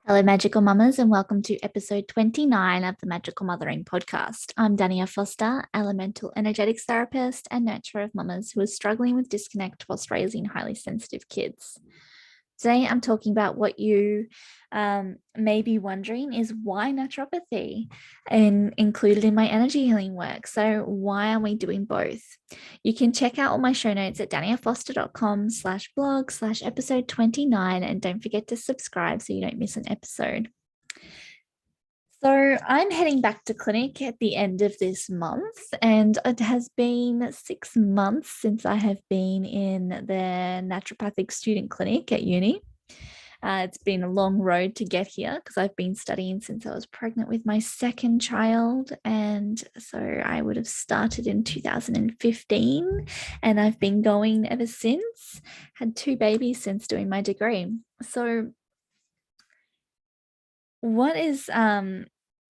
Hello, Magical Mummas, and welcome to episode 29 of the Magical Mothering podcast. I'm Dania Foster, elemental energetics therapist and nurturer of mamas who is struggling with disconnect whilst raising highly sensitive kids. Today, I'm talking about what you may be wondering is why naturopathy and included in my energy healing work. So why are we doing both? You can check out all my show notes at daniafoster.com/blog/episode 29. And don't forget to subscribe so you don't miss an episode. So I'm heading back to clinic at the end of this month, and it has been 6 months since I have been in the naturopathic student clinic at uni. It's been a long road to get here because I've been studying since I was pregnant with my second child. And so I would have started in 2015 and I've been going ever since, had 2 babies since doing my degree. So what is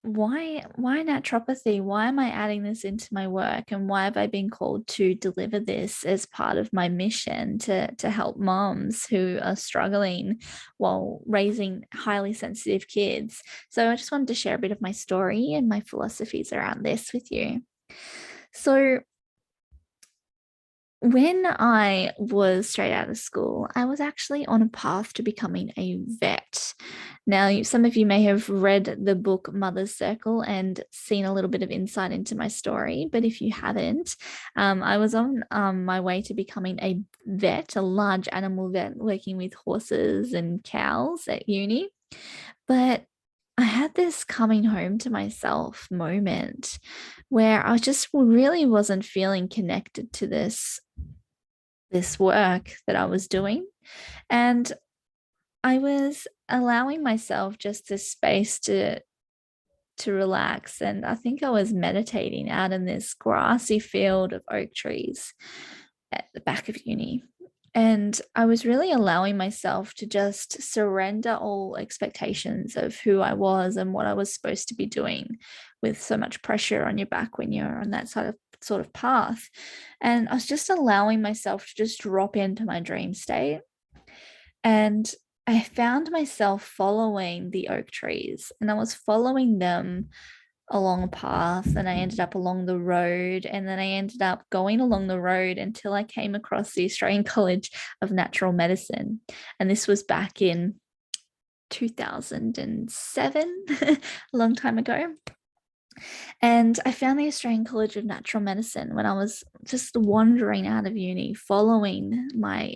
why naturopathy? Why am I adding this into my work, and why have I been called to deliver this as part of my mission to help moms who are struggling while raising highly sensitive kids? So I just wanted to share a bit of my story and my philosophies around this with you. So when I was straight out of school, I was actually on a path to becoming a vet. Now, some of you may have read the book Mother's Circle and seen a little bit of insight into my story, but if you haven't, I was on my way to becoming a vet, a large animal vet, working with horses and cows at uni. But I had this coming home to myself moment where I just really wasn't feeling connected to this work that I was doing. And I was allowing myself just this space to relax. And I think I was meditating out in this grassy field of oak trees at the back of uni. And I was really allowing myself to just surrender all expectations of who I was and what I was supposed to be doing, with so much pressure on your back when you're on that sort of path. And I was just allowing myself to just drop into my dream state. And I found myself following the oak trees, and I was following them along a path, and I ended up along the road, and then I ended up going along the road until I came across the Australian College of Natural Medicine. And this was back in 2007, a long time ago. And I found the Australian College of Natural Medicine when I was just wandering out of uni, following my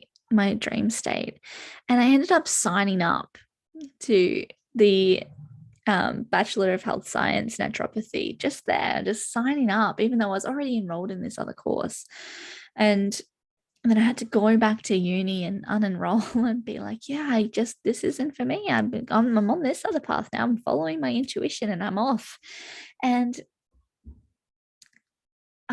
dream state. And I ended up signing up to the Bachelor of Health Science naturopathy, just signing up, even though I was already enrolled in this other course. And then I had to go back to uni and unenroll and be like, yeah, this isn't for me. I'm on this other path now. I'm following my intuition and I'm off. And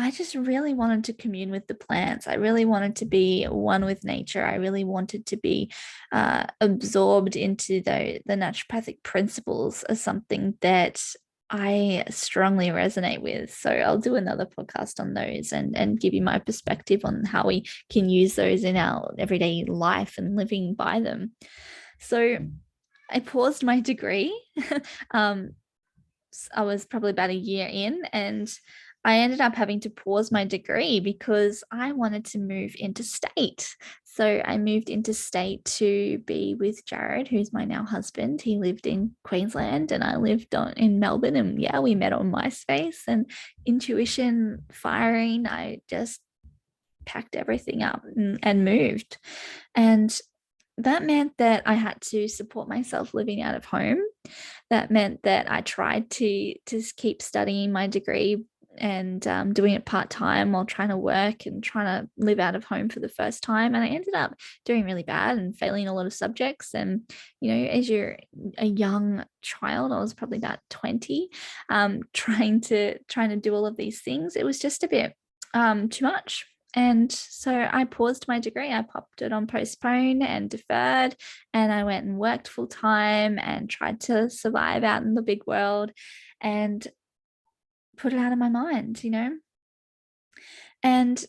I just really wanted to commune with the plants. I really wanted to be one with nature. I really wanted to be absorbed into the naturopathic principles as something that I strongly resonate with. So I'll do another podcast on those and give you my perspective on how we can use those in our everyday life and living by them. So I paused my degree. I was probably about a year in, and I ended up having to pause my degree because I wanted to move interstate. So I moved interstate to be with Jared, who's my now husband. He lived in Queensland and I lived in Melbourne. And yeah, we met on MySpace, and intuition firing. I just packed everything up and moved. And that meant that I had to support myself living out of home. That meant that I tried to keep studying my degree and doing it part-time while trying to work and trying to live out of home for the first time. And I ended up doing really bad and failing a lot of subjects. And as you're a young child, I was probably about 20, trying to do all of these things, it was just a bit too much. And so I paused my degree. I popped it on postpone and deferred, and I went and worked full time and tried to survive out in the big world and put it out of my mind. And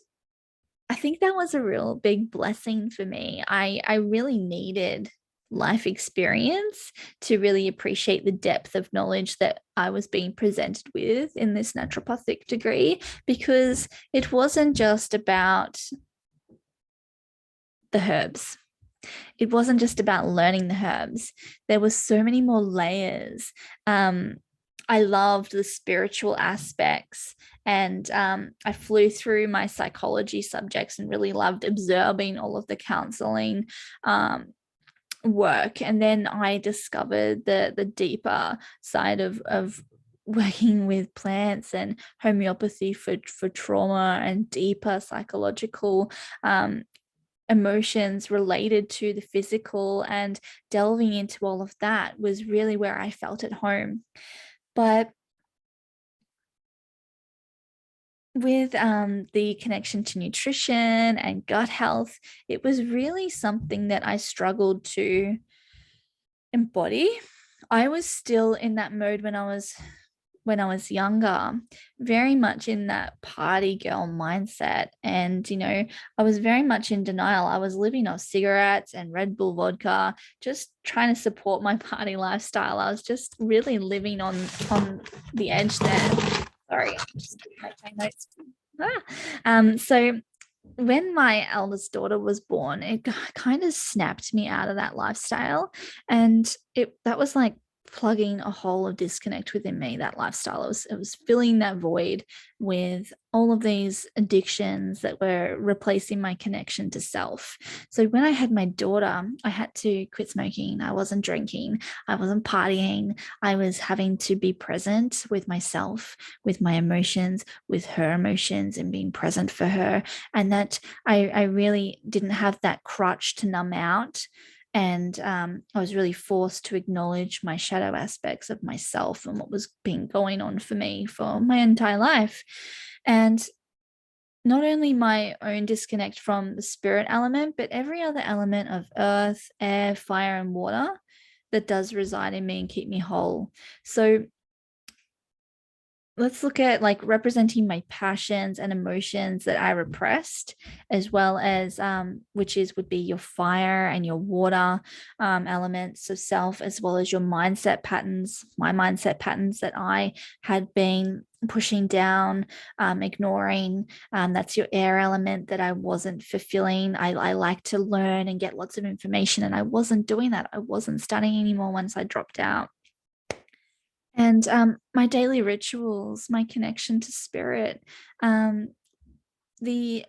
I think that was a real big blessing for me. I really needed life experience to really appreciate the depth of knowledge that I was being presented with in this naturopathic degree, because it wasn't just about the herbs. It wasn't just about learning the herbs. There were so many more layers. I loved the spiritual aspects, and I flew through my psychology subjects and really loved absorbing all of the counseling work. And then I discovered the deeper side of working with plants and homeopathy for trauma and deeper psychological emotions related to the physical, and delving into all of that was really where I felt at home. But with the connection to nutrition and gut health, it was really something that I struggled to embody. I was still in that mode when I was younger, very much in that party girl mindset. And, I was very much in denial. I was living off cigarettes and Red Bull vodka, just trying to support my party lifestyle. I was just really living on the edge there. Sorry, I'm just make my notes. So when my eldest daughter was born, it kind of snapped me out of that lifestyle. And that was like plugging a hole of disconnect within me. That lifestyle, it was filling that void with all of these addictions that were replacing my connection to self. So when I had my daughter, I had to quit smoking. I wasn't drinking, I wasn't partying. I was having to be present with myself, with my emotions, with her emotions, and being present for her. And that I really didn't have that crutch to numb out. And I was really forced to acknowledge my shadow aspects of myself and what was being going on for me for my entire life. And not only my own disconnect from the spirit element, but every other element of earth, air, fire, and water that does reside in me and keep me whole. So let's look at like representing my passions and emotions that I repressed, as well as would be your fire and your water elements of self, as well as your mindset patterns, my mindset patterns that I had been pushing down, ignoring. That's your air element that I wasn't fulfilling. I like to learn and get lots of information, and I wasn't doing that. I wasn't studying anymore once I dropped out. And my daily rituals, my connection to spirit, the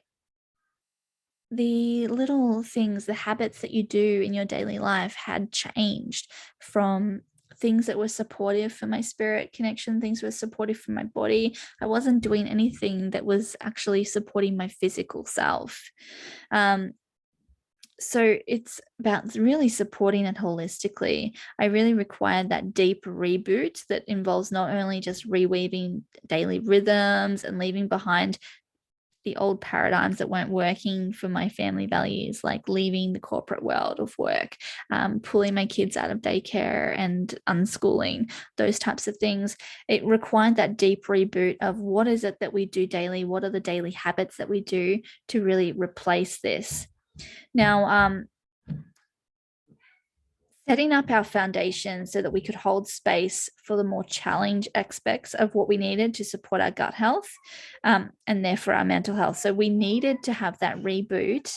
the little things, the habits that you do in your daily life had changed from things that were supportive for my spirit connection, things were supportive for my body. I wasn't doing anything that was actually supporting my physical self. Um, so it's about really supporting it holistically. I really required that deep reboot that involves not only just reweaving daily rhythms and leaving behind the old paradigms that weren't working for my family values, like leaving the corporate world of work, pulling my kids out of daycare and unschooling, those types of things. It required that deep reboot of what is it that we do daily? What are the daily habits that we do to really replace this? Now, setting up our foundation so that we could hold space for the more challenge aspects of what we needed to support our gut health, and therefore our mental health. So we needed to have that reboot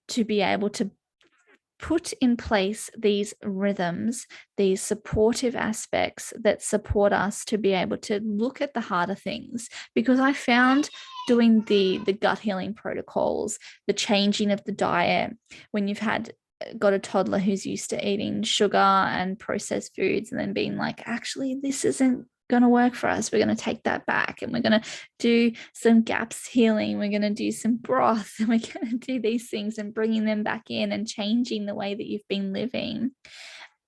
to be able to put in place these rhythms, these supportive aspects that support us to be able to look at the harder things. Because I found doing the gut healing protocols, the changing of the diet, when you've got a toddler who's used to eating sugar and processed foods, and then being like, actually, this isn't going to work for us. We're going to take that back, and we're going to do some gaps healing. We're going to do some broth, and we're going to do these things and bringing them back in and changing the way that you've been living.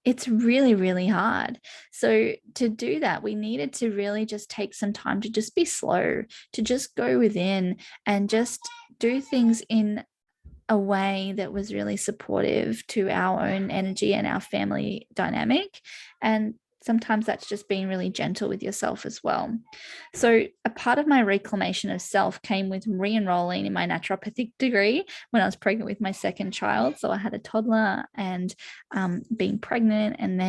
It's really, really hard. So to do that, we needed to really just take some time to just be slow, to just go within and just do things in a way that was really supportive to our own energy and our family dynamic. And sometimes that's just being really gentle with yourself as well. So a part of my reclamation of self came with re-enrolling in my naturopathic degree when I was pregnant with my second child. So I had a toddler, and being pregnant, and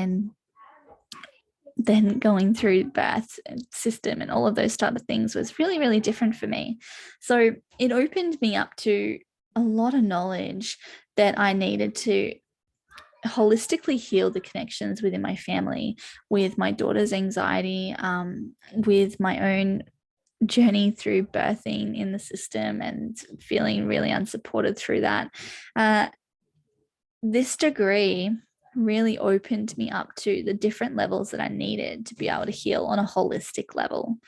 then going through birth system and all of those type of things was really, really different for me. So it opened me up to a lot of knowledge that I needed to holistically heal the connections within my family, with my daughter's anxiety, with my own journey through birthing in the system and feeling really unsupported through that. This degree really opened me up to the different levels that I needed to be able to heal on a holistic level.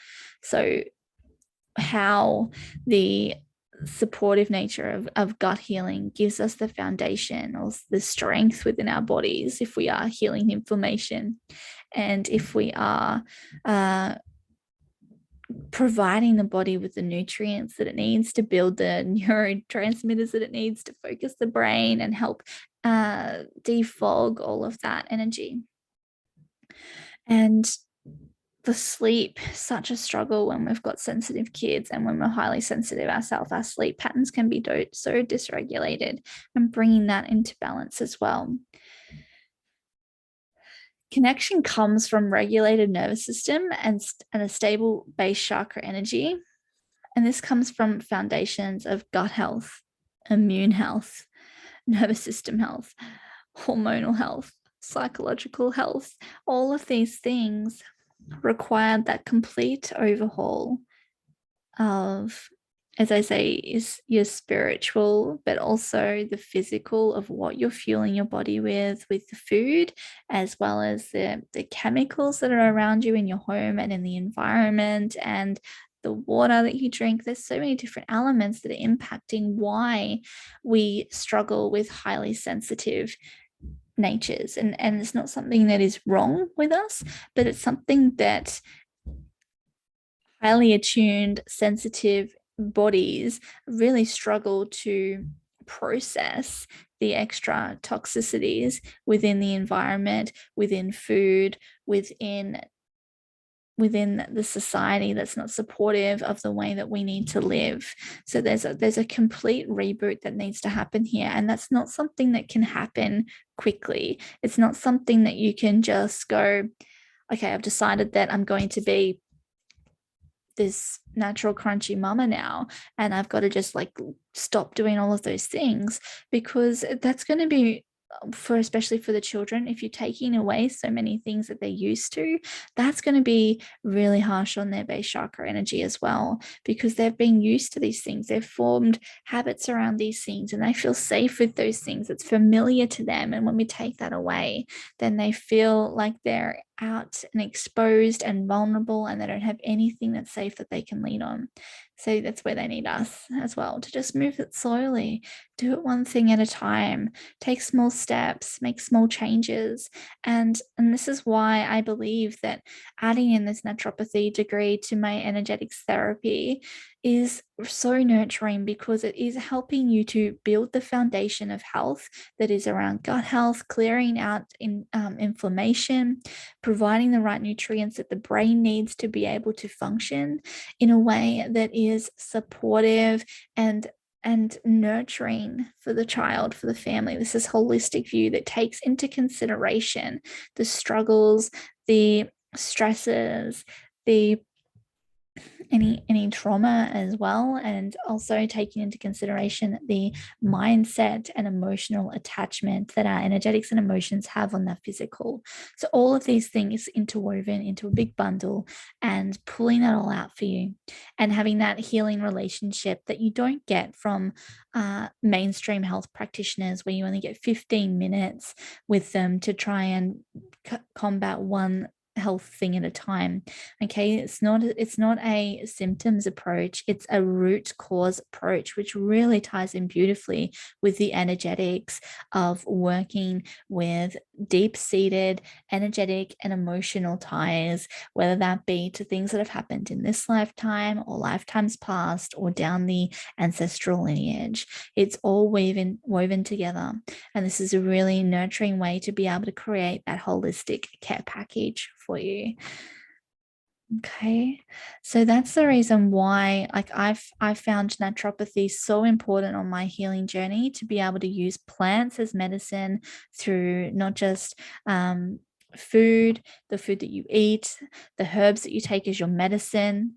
So how the supportive nature of gut healing gives us the foundation or the strength within our bodies if we are healing inflammation, and if we are providing the body with the nutrients that it needs to build the neurotransmitters that it needs to focus the brain and help defog all of that energy. And the sleep, such a struggle when we've got sensitive kids and when we're highly sensitive ourselves. Our sleep patterns can be so dysregulated, and bringing that into balance as well. Connection comes from regulated nervous system and a stable base chakra energy. And this comes from foundations of gut health, immune health, nervous system health, hormonal health, psychological health. All of these things required that complete overhaul of, as I say, is your spiritual, but also the physical of what you're fueling your body with the food, as well as the chemicals that are around you in your home and in the environment, and the water that you drink. There's so many different elements that are impacting why we struggle with highly sensitive natures. And it's not something that is wrong with us, but it's something that highly attuned, sensitive bodies really struggle to process the extra toxicities within the environment, within food, within the society that's not supportive of the way that we need to live. So there's a complete reboot that needs to happen here, and that's not something that can happen quickly. It's not something that you can just go, okay, I've decided that I'm going to be this natural crunchy mama now, and I've got to just like stop doing all of those things, because that's going to be, especially for the children, if you're taking away so many things that they're used to, that's going to be really harsh on their base chakra energy as well, because they've been used to these things. They've formed habits around these things, and they feel safe with those things. It's familiar to them. And when we take that away, then they feel like they're out and exposed and vulnerable, and they don't have anything that's safe that they can lean on. So that's where they need us as well, to just move it slowly, do it one thing at a time, take small steps, make small changes. And this is why I believe that adding in this naturopathy degree to my energetics therapy is so nurturing, because it is helping you to build the foundation of health that is around gut health, clearing out inflammation, providing the right nutrients that the brain needs to be able to function in a way that is supportive and nurturing for the child, for the family. This is holistic view that takes into consideration the struggles, the stresses, the any trauma as well, and also taking into consideration the mindset and emotional attachment that our energetics and emotions have on the physical. So all of these things interwoven into a big bundle, and pulling that all out for you, and having that healing relationship that you don't get from mainstream health practitioners, where you only get 15 minutes with them to try and combat one health thing at a time. Okay, it's not a symptoms approach, it's a root cause approach, which really ties in beautifully with the energetics of working with deep-seated energetic and emotional ties, whether that be to things that have happened in this lifetime or lifetimes past or down the ancestral lineage. It's all woven together, and this is a really nurturing way to be able to create that holistic care package for you. Okay, so that's the reason why, like, I've found naturopathy so important on my healing journey, to be able to use plants as medicine through not just food, the food that you eat, the herbs that you take as your medicine,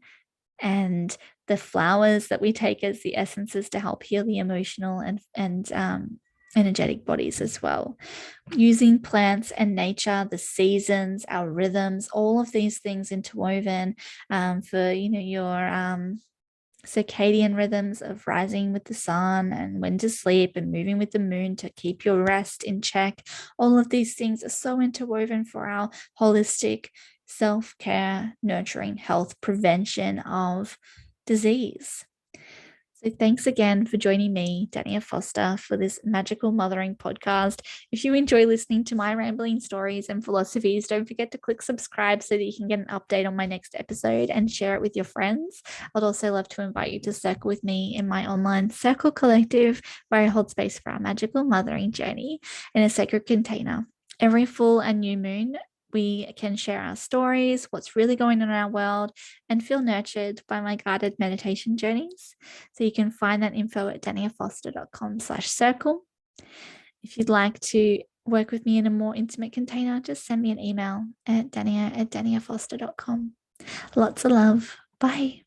and the flowers that we take as the essences to help heal the emotional and energetic bodies as well. Using plants and nature, the seasons, our rhythms, all of these things interwoven for your circadian rhythms of rising with the sun and when to sleep and moving with the moon to keep your rest in check. All of these things are so interwoven for our holistic self-care, nurturing health, prevention of disease. So thanks again for joining me, Dania Foster, for this Magical Mothering podcast. If you enjoy listening to my rambling stories and philosophies, don't forget to click subscribe so that you can get an update on my next episode and share it with your friends. I'd also love to invite you to circle with me in my online Circle Collective, where I hold space for our magical mothering journey in a sacred container. Every full and new moon, we can share our stories, what's really going on in our world, and feel nurtured by my guided meditation journeys. So you can find that info at daniafoster.com/circle. If you'd like to work with me in a more intimate container, just send me an email at dania@daniafoster.com. Lots of love. Bye.